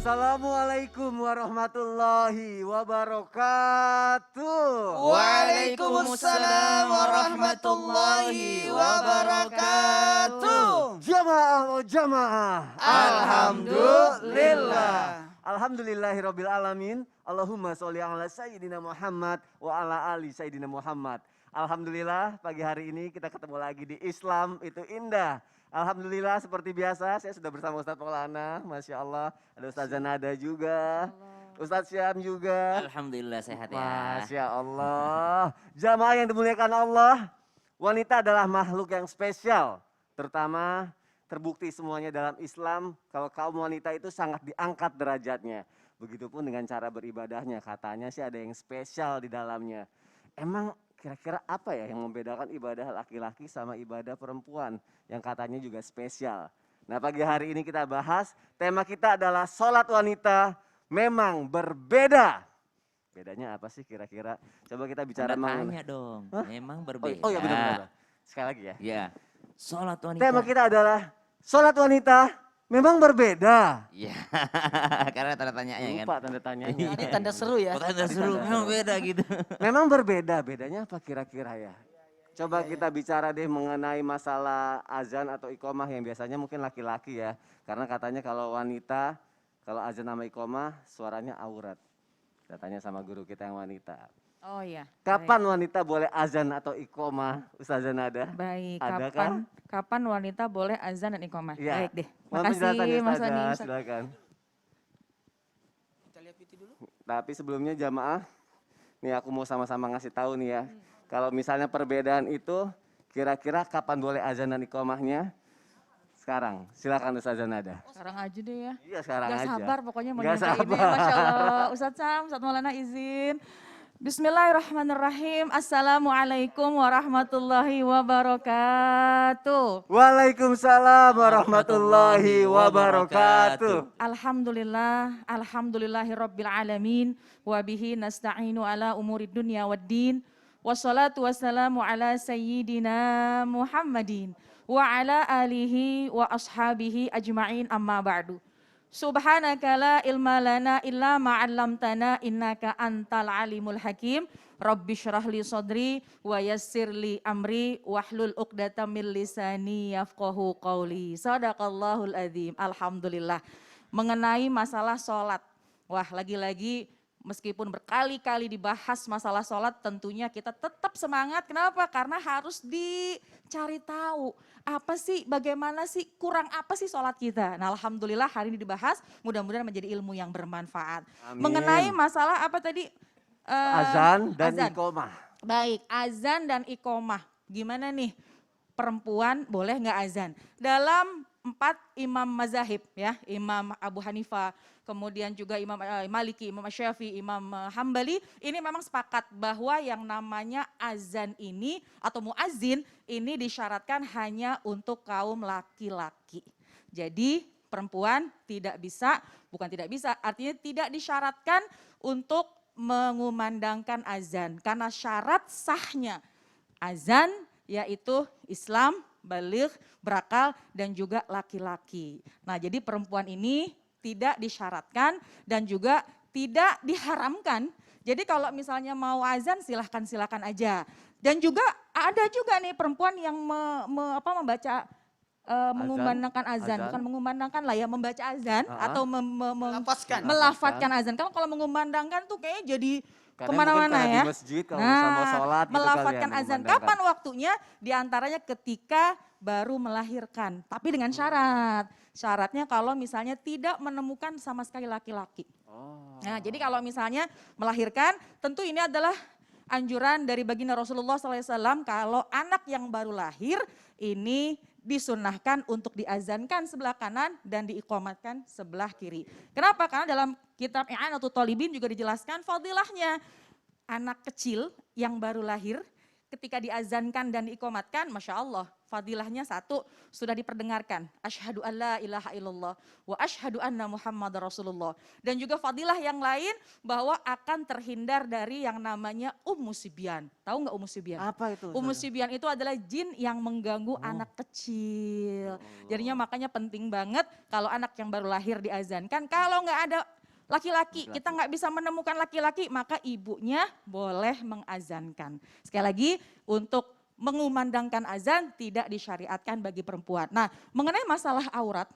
Assalamualaikum warahmatullahi wabarakatuh. Waalaikumsalam warahmatullahi wabarakatuh. Jamaah oh jamaah. Alhamdulillah. Alhamdulillahirabbil alamin. Allahumma sholli ala sayyidina Muhammad wa ala ali sayyidina Muhammad. Alhamdulillah pagi hari ini kita ketemu lagi di Islam itu indah. Alhamdulillah seperti biasa saya sudah bersama Ustadz Maulana, Masya Allah. Ada Ustazah Nada juga, Ustadz Syam juga. Alhamdulillah sehat ya. Masya Allah. Jamaah yang dimuliakan Allah, wanita adalah makhluk yang spesial. Terutama terbukti semuanya dalam Islam kalau kaum wanita itu sangat diangkat derajatnya. Begitupun dengan cara beribadahnya, katanya sih ada yang spesial di dalamnya. Emang kira-kira apa ya yang membedakan ibadah laki-laki sama ibadah perempuan yang katanya juga spesial? Nah pagi hari ini kita bahas, tema kita adalah sholat wanita memang berbeda. Bedanya apa sih kira-kira? Coba kita bicara Tanya dong, memang berbeda. Oh ya benar-benar. Sekali lagi ya. Ya, sholat wanita. Tema kita adalah sholat wanita memang berbeda. Ya, karena tanda tanyanya kan. Lupa tanda tanyanya. Ini tanda seru ya. Tanda seru, memang beda gitu. Memang berbeda, bedanya apa kira-kira ya? Coba kita bicara deh mengenai masalah azan atau iqomah yang biasanya mungkin laki-laki ya. Karena katanya kalau wanita, kalau azan sama iqomah suaranya aurat. Kita tanya sama guru kita yang wanita. Oh iya. Kapan wanita boleh azan atau iqomah, Ustazah Nada? Baik, Ada kapan wanita boleh azan dan iqomah? Ya. Baik deh. Mohon penjelasannya, Makasih Mas Ustazah, Wani. silakan. Kita lihat PT dulu. Tapi sebelumnya jamaah, nih aku mau sama-sama ngasih tahu nih ya. Kalau misalnya perbedaan itu, kira-kira kapan boleh azan dan iqomahnya? Sekarang, silakan Ustazah Nada. Sekarang aja deh ya. Iya sekarang Gak aja. sabar pokoknya mau Gak nyobain ini. sabar. Masya Allah. Ustadz Sam, Ustadz Maulana izin. Bismillahirrahmanirrahim. Assalamualaikum warahmatullahi wabarakatuh. Waalaikumsalam warahmatullahi wabarakatuh. Alhamdulillahi rabbil alamin. Wabihi nasta'inu ala umurid dunya waddin. Wassalatu wassalamu ala sayyidina Muhammadin. Wa ala alihi wa ashabihi ajma'in amma ba'du. Subhanaka la ilma lana illa ma'allamtana innaka antal alimul hakim. Rabbi syrah li sadri wa yassir li amri wahlul uqdatam min lisani yafqahu qawli. Sadaqallahul adzim. Alhamdulillah. Mengenai masalah sholat. Wah lagi-lagi meskipun berkali-kali dibahas masalah sholat tentunya kita tetap semangat. Kenapa? Karena harus dicari tahu. Apa sih, bagaimana sih, kurang apa sih sholat kita. Nah alhamdulillah hari ini dibahas, mudah-mudahan menjadi ilmu yang bermanfaat. Amin. Mengenai masalah apa tadi? Azan dan azan. iqomah. Baik, azan dan iqomah. Gimana nih, perempuan boleh nggak azan? Dalam 4 imam mazahib ya, Imam Abu Hanifah, kemudian juga Imam Maliki, Imam Syafi'i, Imam Hambali, ini memang sepakat bahwa yang namanya azan ini atau muazin ini disyaratkan hanya untuk kaum laki-laki. Jadi perempuan tidak bisa, bukan tidak bisa, artinya tidak disyaratkan untuk mengumandangkan azan. Karena syarat sahnya azan yaitu Islam, baligh, berakal, dan juga laki-laki. Nah jadi perempuan ini tidak disyaratkan dan juga tidak diharamkan. Jadi kalau misalnya mau azan silahkan aja. Dan juga ada juga nih perempuan yang membaca mengumandangkan azan. Bukan mengumandangkan lah ya, membaca azan atau melafatkan azan. Kalau mengumandangkan tuh kayaknya jadi kemana-mana ya. Di masjid kalau mau sholat gitu melafatkan kali ya, azan. mengumandangkan. Kapan waktunya? Di antaranya ketika baru melahirkan. Tapi dengan syarat. Syaratnya kalau misalnya tidak menemukan sama sekali laki-laki. Nah jadi kalau misalnya melahirkan, tentu ini adalah anjuran dari baginda Rasulullah SAW kalau anak yang baru lahir ini disunnahkan untuk diazankan sebelah kanan dan diiqomatkan sebelah kiri. Kenapa? Karena dalam kitab I'anatul Thalibin juga dijelaskan fadilahnya anak kecil yang baru lahir ketika diazankan dan diikomatkan, Masya Allah, fadilahnya satu, sudah diperdengarkan. Asyhadu an la ilaha illallah wa asyhadu anna Muhammad Rasulullah. Dan juga fadilah yang lain bahwa akan terhindar dari yang namanya Sibyan. Tahu nggak Sibyan? Apa itu? Sibyan itu adalah jin yang mengganggu anak kecil. Jadinya makanya penting banget kalau anak yang baru lahir diazankan, kalau nggak ada laki-laki, kita nggak bisa menemukan laki-laki, maka ibunya boleh mengazankan. Sekali lagi, untuk mengumandangkan azan tidak disyariatkan bagi perempuan. Nah, mengenai masalah aurat,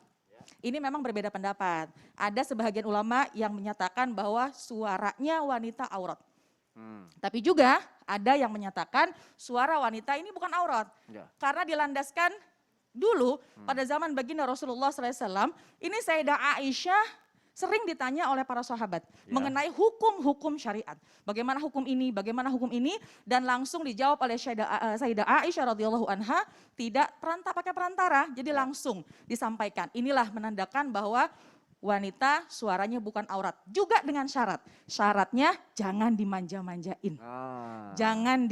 ini memang berbeda pendapat. Ada sebagian ulama yang menyatakan bahwa suaranya wanita aurat. Tapi juga ada yang menyatakan suara wanita ini bukan aurat. Ya. Karena dilandaskan dulu pada zaman baginda Rasulullah SAW, ini Sayyidah Aisyah sering ditanya oleh para sahabat mengenai hukum-hukum syariat. Bagaimana hukum ini, dan langsung dijawab oleh Sayyidah Aisyah radhiyallahu anha, tidak pakai perantara, jadi langsung disampaikan. Inilah menandakan bahwa wanita suaranya bukan aurat. Juga dengan syarat, syaratnya jangan dimanja-manjain. Jangan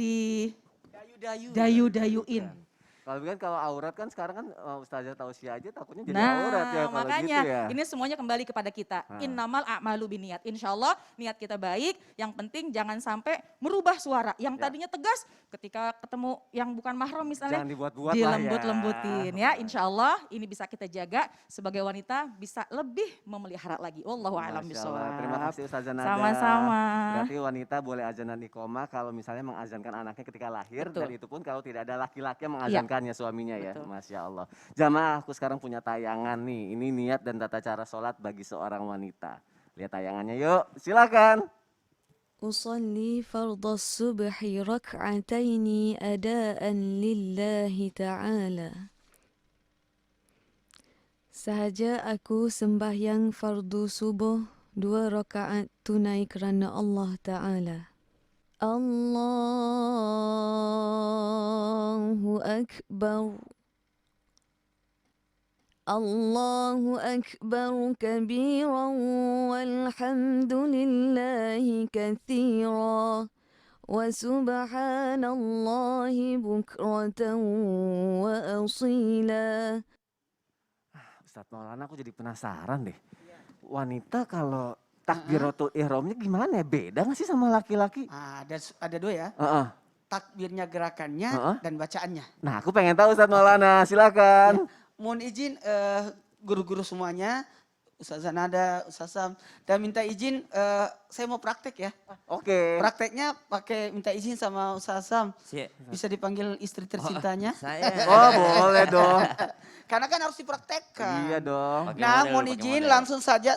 dayu-dayuin. Kalau aurat kan sekarang kan Ustazah Tausiah aja takutnya jadi aurat ya kalau makanya gitu ya. ini semuanya kembali kepada kita. Innamal a'malu biniat. Insya Allah niat kita baik, yang penting jangan sampai merubah suara. Yang tadinya tegas, ketika ketemu yang bukan mahram misalnya, Jangan dibuat-buat lah ya. dilembut-lembutin ya. Insya Allah ini bisa kita jaga sebagai wanita, bisa lebih memelihara lagi. Wallahu a'lam Masya Allah. bishawab. Terima kasih Ustazah Nada. Sama-sama. Berarti wanita boleh azan dan iqomah kalau misalnya mengazankan anaknya ketika lahir. Betul. Dan itu pun kalau tidak ada laki-laki yang mengazankannya suaminya ya. Betul. Masya Allah. Jamaah, aku sekarang punya tayangan nih. Ini niat dan tata cara sholat bagi seorang wanita. Lihat tayangannya yuk, silakan. أصلي فرض الصبح ركعتين أداء لله تعالى. Sahaja aku sembahyang fardu subuh 2 rakaat tunai kerana Allah Ta'ala. Allahu Akbar. Allahu Akbar kabiran walhamdulillahi kathira wa subhanallahi bukratan wa asila. Ustadz Maulana, aku jadi penasaran deh. Wanita kalau takbiratul ihramnya gimana ya? Beda nggak sih sama laki-laki? Ada dua ya, Heeh. takbirnya, gerakannya, dan bacaannya. Nah, aku pengen tahu Ustadz Maulana, silakan. Mohon izin guru-guru semuanya, Ustazah Nada, Ustazah, dan minta izin saya mau praktek ya. Oke. Prakteknya pakai minta izin sama Ustazah. Bisa dipanggil istri tercintanya. Saya. Oh, boleh dong. Karena kan harus dipraktekkan. Iya dong. Pakai Nah, model, mohon pakai izin model. langsung saja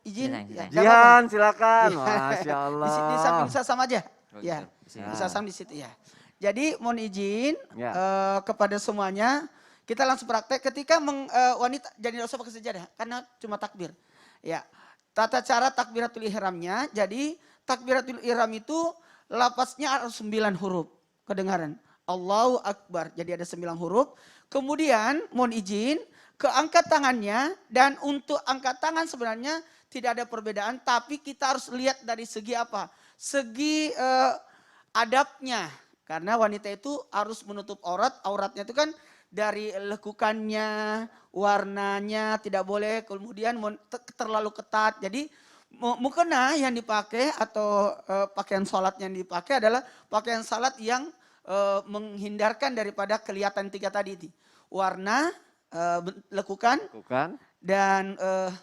izin. Silakan, Ya, silakan. nggak apa-apa. Jihan, silakan. Masya Allah. Di samping Ustazah aja. Oh, Ya, gitu. Ustazah di situ ya. Jadi mohon izin Ya. kepada semuanya. Kita langsung praktek ketika wanita, jadi nggak usah pakai sejadah karena cuma takbir. Ya, tata cara takbiratul ihramnya. Jadi takbiratul ihram itu lapasnya harus 9 huruf kedengaran. Allahu Akbar. Jadi ada 9 huruf. Kemudian mohon izin ke angkat tangannya, dan untuk angkat tangan sebenarnya tidak ada perbedaan, tapi kita harus lihat dari segi apa? Segi adabnya. Karena wanita itu harus menutup aurat. Auratnya itu kan dari lekukannya, warnanya tidak boleh, kemudian terlalu ketat. Jadi mukena yang dipakai atau pakaian sholat yang dipakai adalah pakaian sholat yang menghindarkan daripada kelihatan 3 tadi itu. Warna, lekukan, dan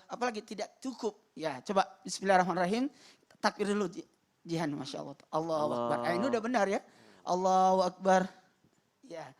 apalagi tidak cukup. Ya, coba bismillahirrahmanirrahim. Takbir dulu Jihan, Masya Allah. Allahu Akbar. Ini udah benar ya. Allahu Akbar. Ya.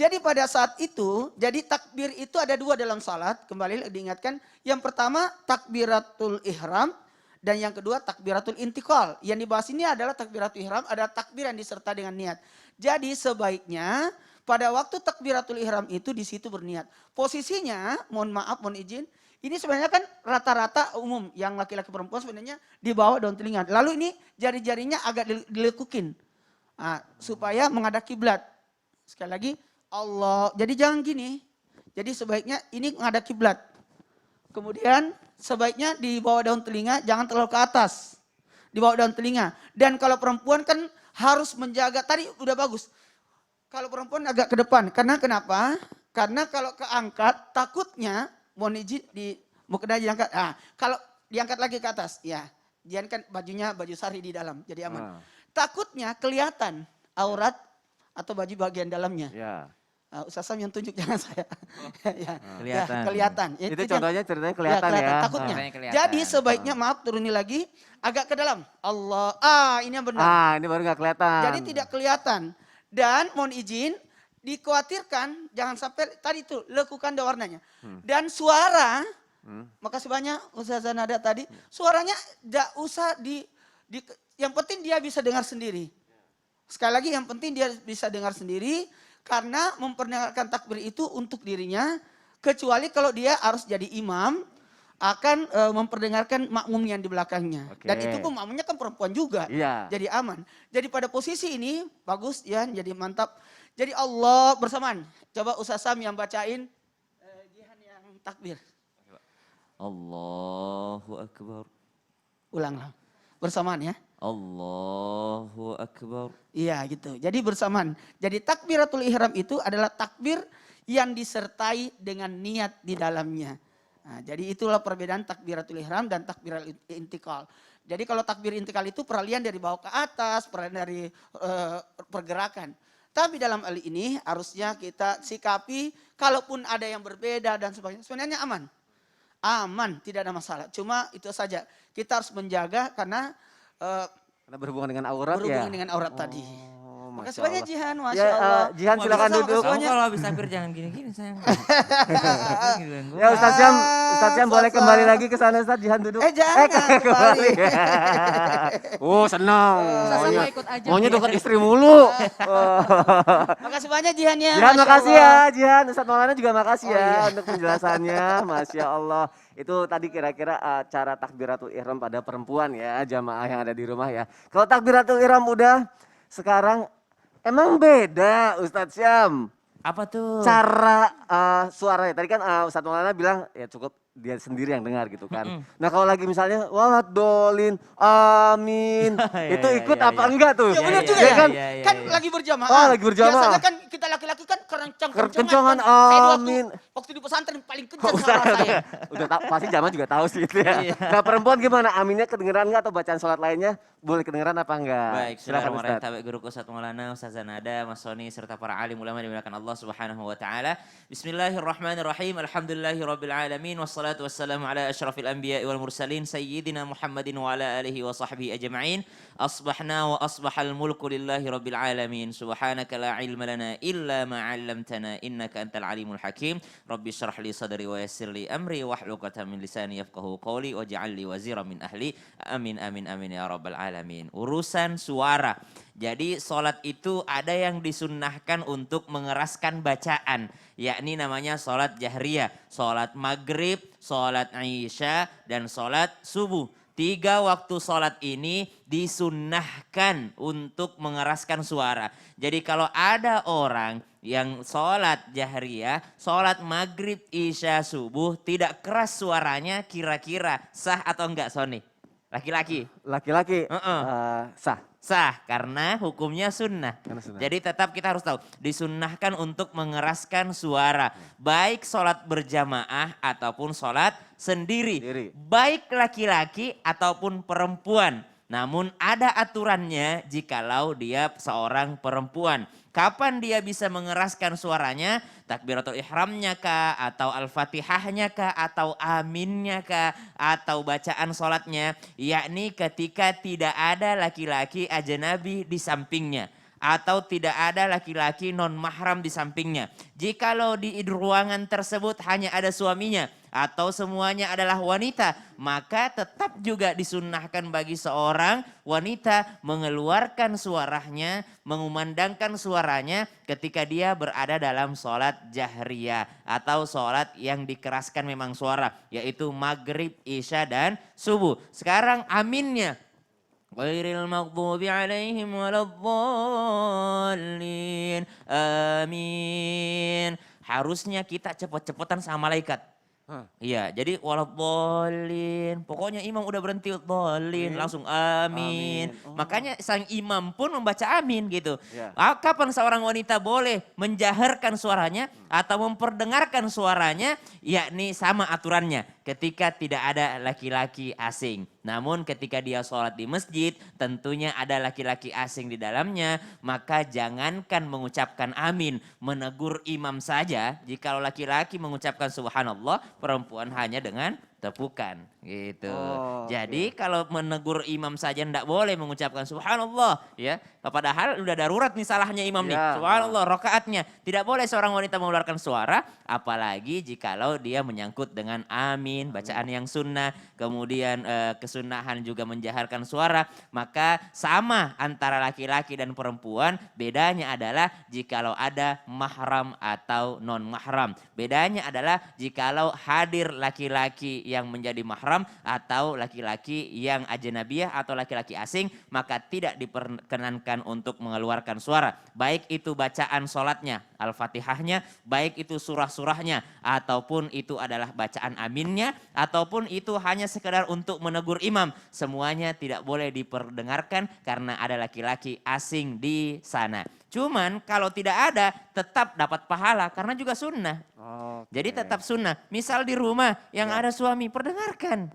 Jadi pada saat itu, jadi takbir itu ada 2 dalam salat. Kembali diingatkan, yang pertama takbiratul ihram, dan yang kedua takbiratul intiqal. Yang dibahas ini adalah takbiratul ihram, ada takbir yang diserta dengan niat. Jadi sebaiknya pada waktu takbiratul ihram itu di situ berniat. Posisinya, mohon maaf, mohon izin, ini sebenarnya kan rata-rata umum, yang laki-laki perempuan sebenarnya di bawah daun telinga. Lalu ini jari-jarinya agak dilekukin, supaya menghadap kiblat. Sekali lagi, Allah, jadi jangan gini. Jadi sebaiknya ini menghadap kiblat. Kemudian sebaiknya di bawah daun telinga, jangan terlalu ke atas. Di bawah daun telinga. Dan kalau perempuan kan harus menjaga, tadi udah bagus. Kalau perempuan agak ke depan. Karena kenapa? Karena kalau keangkat takutnya mohon izin mungkin aja diangkat. Ah, kalau diangkat lagi ke atas, ya. Jangan kan bajunya baju sari di dalam, jadi aman. Takutnya kelihatan aurat atau baju bagian dalamnya. Ya. Ustaz Sam yang tunjuk jangan saya. Ya, Kelihatan. ya, kelihatan. Itu contohnya ceritanya kelihatan ya. Takutnya. Makanya kelihatan. Jadi sebaiknya maaf turunin lagi agak ke dalam. Allah. Ini yang benar. Ini baru nggak kelihatan. Jadi tidak kelihatan. Dan mohon izin, dikhawatirkan jangan sampai tadi itu lekukan warnanya. Dan suara, makasih banyak Ustazah Nada tadi, suaranya tidak usah yang penting dia bisa dengar sendiri. Sekali lagi yang penting dia bisa dengar sendiri, karena memperdengarkan takbir itu untuk dirinya, kecuali kalau dia harus jadi imam, akan memperdengarkan makmum yang di belakangnya. Oke. Dan itu pun makmumnya kan perempuan juga. Iya. Jadi aman. Jadi pada posisi ini bagus ya, jadi mantap. Jadi Allah bersamaan. Coba Ustaz Sam yang bacain jihan yang takbir. Allahu Akbar. Ulanglah. Bersamaan ya. Allahu Akbar. Iya gitu. Jadi bersamaan. Jadi takbiratul ihram itu adalah takbir yang disertai dengan niat di dalamnya. Nah, jadi itulah perbedaan takbiratul ihram dan takbiratul intikal. Jadi kalau takbir intikal itu peralihan dari bawah ke atas, peralihan dari pergerakan. Tapi dalam hal ini harusnya kita sikapi kalaupun ada yang berbeda dan sebagainya. Sebenarnya aman. Aman, tidak ada masalah. Cuma itu saja. Kita harus menjaga karena berhubungan dengan aurat berhubungan ya. dengan aurat tadi. Masya Makasih banyak Allah. Jihan, Ya, Masya Allah. Jihan silakan Sama-sama, duduk. Kamu Banyak. kalau habis takbir jangan gini-gini sayang. Ya Ustaz Syam, Ustaz Syam boleh Ustaz kembali Syam. lagi ke sana Ustaz, Jihan duduk. Jangan kembali. Senang. Ustaz Sam mau ikut aja. Maunya dekat istri mulu. Makasih banyak Jihan ya. Jihan Masya makasih Allah. ya, Jihan. Ustaz Maulana juga makasih Oh, ya iya. untuk penjelasannya. Masya Allah. Itu tadi kira-kira cara takbiratul ihram pada perempuan ya, jamaah yang ada di rumah ya. Kalau takbiratul ihram udah, sekarang emang beda Ustadz Syam. Apa tuh? Cara suaranya, tadi kan Ustadz Maulana bilang ya cukup dia sendiri yang dengar gitu kan. Nah kalau lagi misalnya waladolin, amin, itu Ya, ikut ya, apa ya. enggak tuh? Ya benar Iya, juga iya, ya. kan? iya, iya, Kan iya. lagi berjamaah. Oh, lagi berjamaah. Biasanya kan kita laki-laki kan kencang-kencangan. Kencangan, Saya dulu amin. Waktu di pesantren paling kencang suara saya. Udah pasti jamaah juga tahu sih itu ya. Iya. Nah perempuan gimana? Aminnya kedengeran nggak atau bacaan sholat lainnya boleh kedengeran apa enggak? Baik, Silakan Bismillahirrahmanirrahim. Ustadz. Tabi guruku Ustaz Maulana, Ustazah Nada, Mas Soni serta para alim ulama yang dimuliakan Allah Subhanahu wa taala. Bismillahirrahmanirrahim. Alhamdulillahirabbil alamin wassalatu wassalamu ala asyrafil anbiya'i wal mursalin sayyidina Muhammadin wa ala alihi wa sahbihi ajma'in. Asbahna wa asbahal mulku lillahi rabbil alamin. Subhanaka la ilma lana illa ma 'allamtana innaka antal alimul hakim. Rabbi shrah li sadri wa yassir li amri wahlul 'uqdatam min lisani yafqahu qawli waj'al li waziran min ahli. Amin amin amin ya rabbal alamin. Urusan suara. Jadi sholat itu ada yang disunnahkan untuk mengeraskan bacaan. Yakni namanya sholat jahriyah. Sholat maghrib, sholat isya, dan sholat subuh. 3 waktu sholat ini disunnahkan untuk mengeraskan suara. Jadi kalau ada orang yang sholat jahriyah, sholat maghrib, isya, subuh tidak keras suaranya, kira-kira sah atau enggak Sony? Laki-laki? Laki-laki sah. Sah karena hukumnya sunnah. Karena sunnah. Jadi tetap kita harus tahu disunnahkan untuk mengeraskan suara. Baik sholat berjamaah ataupun sholat sendiri. Baik laki-laki ataupun perempuan. Namun ada aturannya jikalau dia seorang perempuan. Kapan dia bisa mengeraskan suaranya? Takbiratul ihramnya kah? Atau al-fatihahnya kah? Atau aminnya kah? Atau bacaan sholatnya? Yakni ketika tidak ada laki-laki ajnabi di sampingnya. Atau tidak ada laki-laki non mahram di sampingnya. Jikalau di ruangan tersebut hanya ada suaminya atau semuanya adalah wanita, maka tetap juga disunnahkan bagi seorang wanita mengeluarkan suaranya, mengumandangkan suaranya ketika dia berada dalam sholat jahriyah atau sholat yang dikeraskan memang suara, yaitu maghrib, isya, dan subuh. Sekarang aminnya. Ghairil maghdubi alaihim waladdallin. Amin. Harusnya kita cepet-cepetan sama malaikat. Iya, jadi waladhdallin. Pokoknya imam udah berhenti dhalin, langsung amin. Amin. Oh. Makanya sang imam pun membaca amin gitu. Ya. Kapan seorang wanita boleh menjaharkan suaranya atau memperdengarkan suaranya? Yakni sama aturannya ketika tidak ada laki-laki asing. Namun ketika dia sholat di masjid tentunya ada laki-laki asing di dalamnya. Maka jangankan mengucapkan amin, menegur imam saja. Jikalau laki-laki mengucapkan subhanallah, perempuan hanya dengan tepukan gitu. Oh, Jadi kalau menegur imam saja tidak boleh mengucapkan subhanallah ya. Padahal udah darurat nih salahnya imam nih. Ya. Subhanallah rokaatnya. Tidak boleh seorang wanita mengeluarkan suara apalagi jikalau dia menyangkut dengan amin, bacaan yang sunnah, kemudian kesunahan juga menjaharkan suara, maka sama antara laki-laki dan perempuan, bedanya adalah jikalau ada mahram atau non mahram. Bedanya adalah jikalau hadir laki-laki yang menjadi mahram atau laki-laki yang ajnabiyah atau laki-laki asing, maka tidak diperkenankan untuk mengeluarkan suara. Baik itu bacaan sholatnya, al-fatihahnya, baik itu surah-surahnya, ataupun itu adalah bacaan aminnya, ataupun itu hanya sekedar untuk menegur imam. Semuanya tidak boleh diperdengarkan karena ada laki-laki asing di sana. Cuman kalau tidak ada tetap dapat pahala karena juga sunnah. Oke. Jadi tetap sunnah. Misal di rumah yang ada suami, perdengarkan.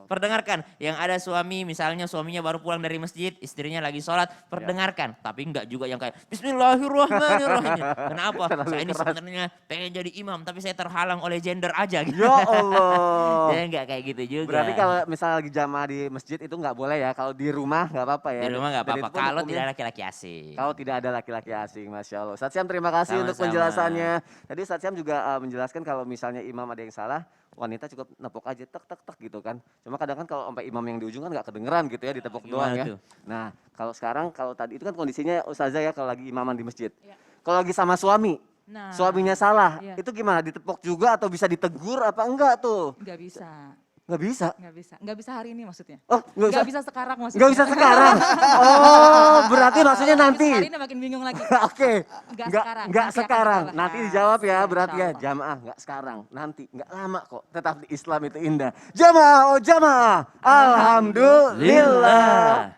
Perdengarkan. Yang ada suami, misalnya suaminya baru pulang dari masjid, istrinya lagi sholat, perdengarkan. Tapi enggak juga yang kayak bismillahirrahmanirrahim. Kenapa? Saya ini sebenarnya pengen jadi imam, tapi saya terhalang oleh gender aja. Gitu. Ya Allah. Jadi enggak kayak gitu juga. Berarti kalau misalnya lagi jamaah di masjid itu nggak boleh ya. Kalau di rumah nggak apa-apa ya. Di rumah nggak Dan apa-apa itu pun kalau hukumnya- tidak ada laki-laki asing. Kalau tidak ada laki-laki asing, Masya Allah. Ustadz Syam terima kasih untuk Sama-sama. penjelasannya. Tadi Ustadz Syam juga menjelaskan kalau misalnya imam ada yang salah, wanita cukup nepuk aja tek tek tek gitu kan. Cuma kadang kan kalau sampai imam yang di ujung kan nggak kedengeran gitu ya, ditepuk doang Gimana ya. tuh? Nah kalau sekarang, kalau tadi itu kan kondisinya Ustazah ya kalau lagi imaman di masjid. Iya. Kalau lagi sama suami, Nah, suaminya salah, Iya. itu gimana? Ditepuk juga atau bisa ditegur apa enggak tuh? nggak bisa, Nggak bisa. nggak bisa hari ini maksudnya. Oh nggak bisa. Nggak bisa sekarang maksudnya. Nggak bisa sekarang. Oh berarti maksudnya Kalau nanti. Hari ini makin bingung lagi. Oke, Nggak nggak sekarang, nggak nanti akan sekarang. kita Nanti bahas. dijawab ya, Ya, berarti ya insya jamaah nggak sekarang, nanti nggak lama kok. Tetap di Islam itu indah. Jamaah, oh jamaah, alhamdulillah.